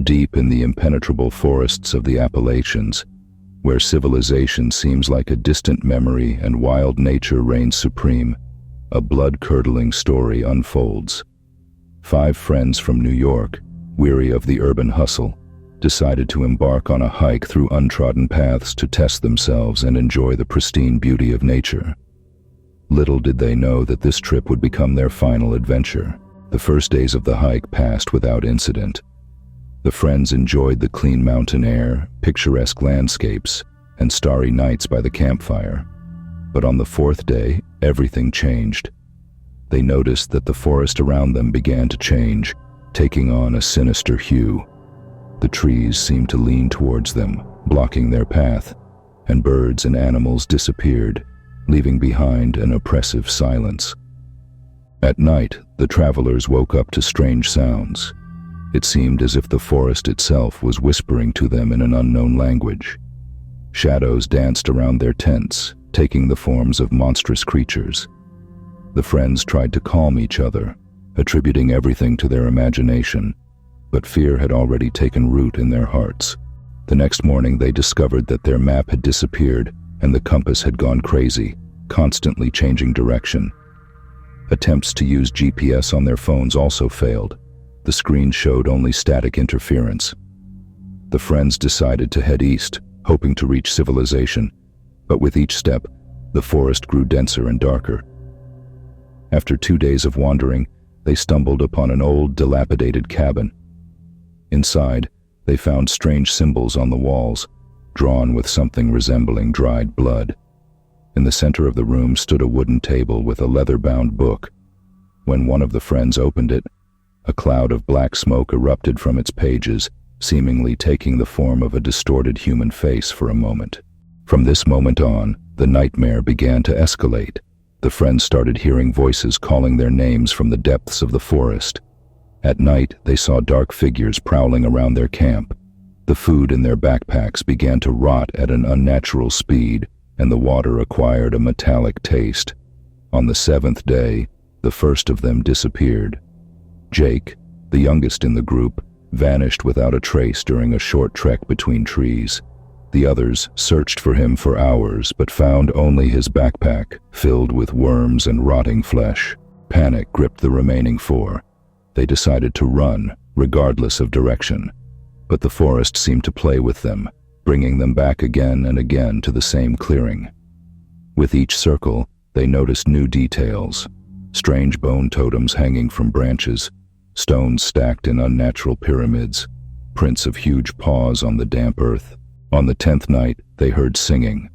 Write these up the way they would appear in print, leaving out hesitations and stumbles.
deep in the impenetrable forests of the Appalachians, where civilization seems like a distant memory and wild nature reigns supreme, a blood-curdling story unfolds. 5 friends from New York, weary of the urban hustle, decided to embark on a hike through untrodden paths to test themselves and enjoy the pristine beauty of nature. Little did they know that this trip would become their final adventure. The first days of the hike passed without incident. The friends enjoyed the clean mountain air, picturesque landscapes, and starry nights by the campfire. But on the 4th day, everything changed. They noticed that the forest around them began to change, taking on a sinister hue. The trees seemed to lean towards them, blocking their path, and birds and animals disappeared, leaving behind an oppressive silence. At night, the travelers woke up to strange sounds. It seemed as if the forest itself was whispering to them in an unknown language. Shadows danced around their tents, taking the forms of monstrous creatures. The friends tried to calm each other, attributing everything to their imagination, but fear had already taken root in their hearts. The next morning they discovered that their map had disappeared and the compass had gone crazy, constantly changing direction. Attempts to use GPS on their phones also failed. The screen showed only static interference. The friends decided to head east, hoping to reach civilization, but with each step, the forest grew denser and darker. After 2 days of wandering, they stumbled upon an old, dilapidated cabin. Inside, they found strange symbols on the walls, drawn with something resembling dried blood. In the center of the room stood a wooden table with a leather-bound book. When one of the friends opened it, a cloud of black smoke erupted from its pages, seemingly taking the form of a distorted human face for a moment. From this moment on, the nightmare began to escalate. The friends started hearing voices calling their names from the depths of the forest. At night, they saw dark figures prowling around their camp. The food in their backpacks began to rot at an unnatural speed, and the water acquired a metallic taste. On the 7th day, the first of them disappeared. Jake, the youngest in the group, vanished without a trace during a short trek between trees. The others searched for him for hours but found only his backpack, filled with worms and rotting flesh. Panic gripped the remaining 4. They decided to run, regardless of direction. But the forest seemed to play with them, bringing them back again and again to the same clearing. With each circle, they noticed new details: strange bone totems hanging from branches, stones stacked in unnatural pyramids, prints of huge paws on the damp earth. On the 10th night, they heard singing.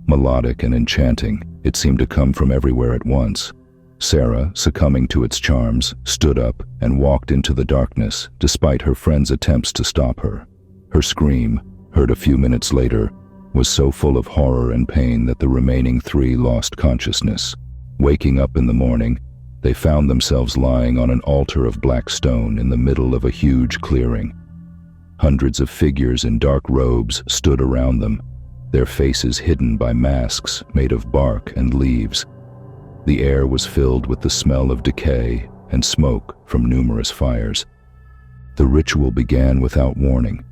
Melodic and enchanting, it seemed to come from everywhere at once. Sarah, succumbing to its charms, stood up and walked into the darkness, despite her friends' attempts to stop her. Her scream, heard a few minutes later, was so full of horror and pain that the remaining 3 lost consciousness. Waking up in the morning, they found themselves lying on an altar of black stone in the middle of a huge clearing. Hundreds of figures in dark robes stood around them, their faces hidden by masks made of bark and leaves. The air was filled with the smell of decay and smoke from numerous fires. The ritual began without warning.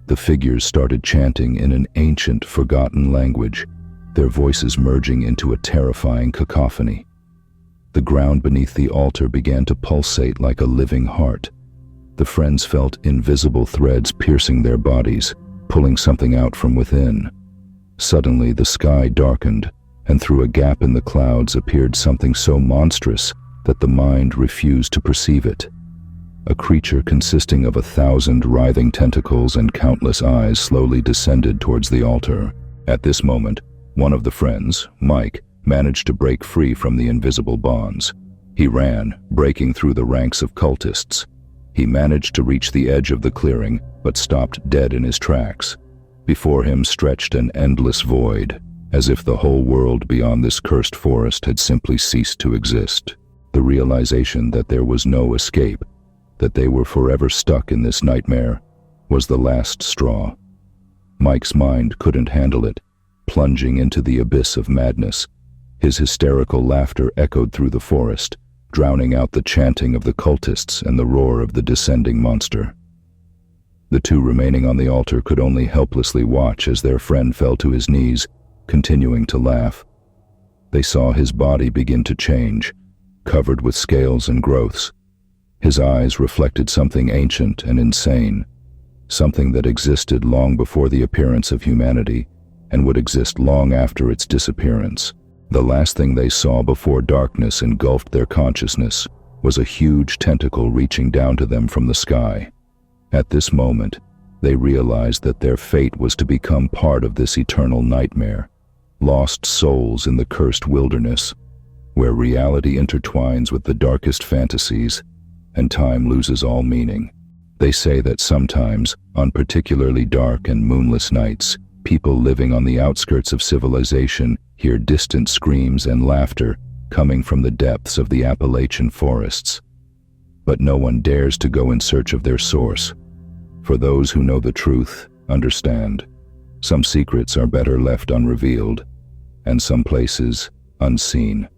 The figures started chanting in an ancient, forgotten language, their voices merging into a terrifying cacophony. The ground beneath the altar began to pulsate like a living heart. The friends felt invisible threads piercing their bodies, pulling something out from within. Suddenly, the sky darkened, and through a gap in the clouds appeared something so monstrous that the mind refused to perceive it. A creature consisting of 1,000 writhing tentacles and countless eyes slowly descended towards the altar. At this moment, one of the friends, Mike, managed to break free from the invisible bonds. He ran, breaking through the ranks of cultists. He managed to reach the edge of the clearing, but stopped dead in his tracks. Before him stretched an endless void, as if the whole world beyond this cursed forest had simply ceased to exist. The realization that there was no escape, that they were forever stuck in this nightmare, was the last straw. Mike's mind couldn't handle it, plunging into the abyss of madness. His hysterical laughter echoed through the forest, drowning out the chanting of the cultists and the roar of the descending monster. The two remaining on the altar could only helplessly watch as their friend fell to his knees, continuing to laugh. They saw his body begin to change, covered with scales and growths. His eyes reflected something ancient and insane, something that existed long before the appearance of humanity and would exist long after its disappearance. The last thing they saw before darkness engulfed their consciousness was a huge tentacle reaching down to them from the sky. At this moment, they realized that their fate was to become part of this eternal nightmare, lost souls in the cursed wilderness, where reality intertwines with the darkest fantasies and time loses all meaning. They say that sometimes, on particularly dark and moonless nights, people living on the outskirts of civilization hear distant screams and laughter coming from the depths of the Appalachian forests. But no one dares to go in search of their source. For those who know the truth, understand, some secrets are better left unrevealed, and some places unseen.